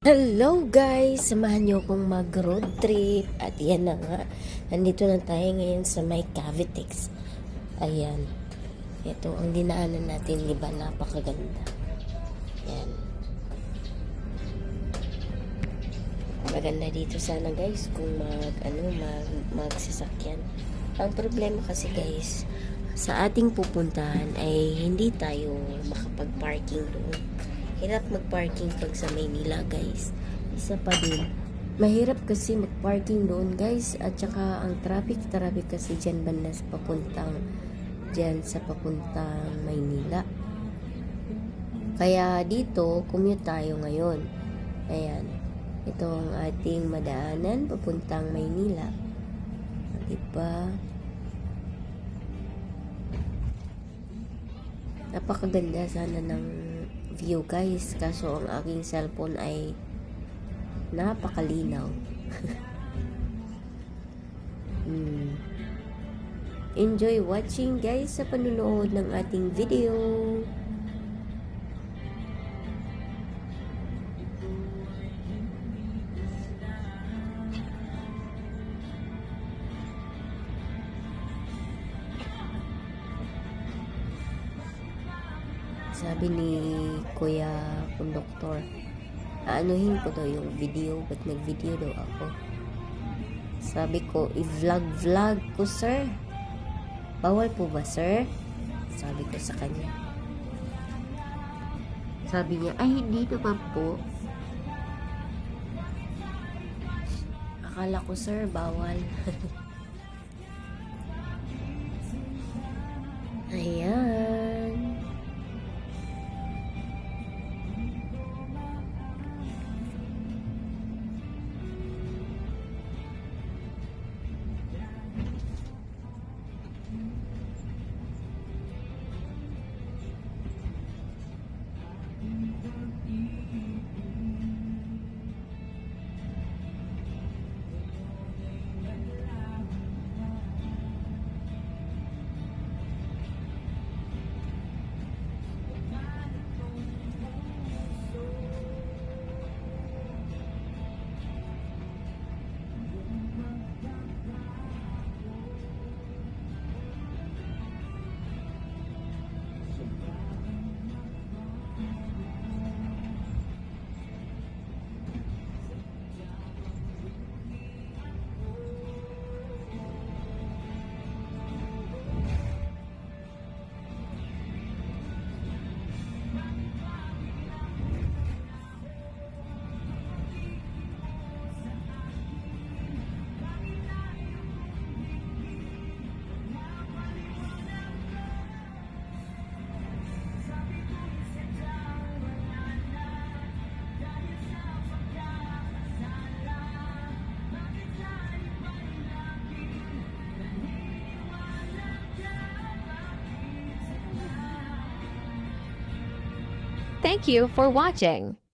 Hello guys! Samahan niyo akong mag-road trip. At yan na nga. Nandito na tayo ngayon sa may Cavitex. Ayan. Ito ang dinaanan natin. Diba? Napakaganda. Ayan. Maganda dito sana guys kung magsasakyan. Ang problema kasi guys, sa ating pupuntahan ay hindi tayo makapag-parking doon. Hirap mag-parking pag sa Maynila guys. Isa pa din, mahirap kasi mag-parking doon guys. At saka ang traffic kasi dyan banda sa papuntang Maynila. Kaya dito, commute tayo ngayon. Ayan. Ito ang ating madaanan papuntang Maynila. Diba? Napakaganda sana ng view guys, kaso ang aking cellphone ay napakalinaw. Enjoy watching guys sa panunood ng ating video. Sabi ni Kuya Konduktor, aanuhin ko daw yung video, ba't nag-video daw ako? Sabi ko, i-vlog ko sir. Bawal po ba sir? Sabi ko sa kanya. Sabi niya, ay hindi naman po. Akala ko sir, bawal. Ayan. Thank you for watching.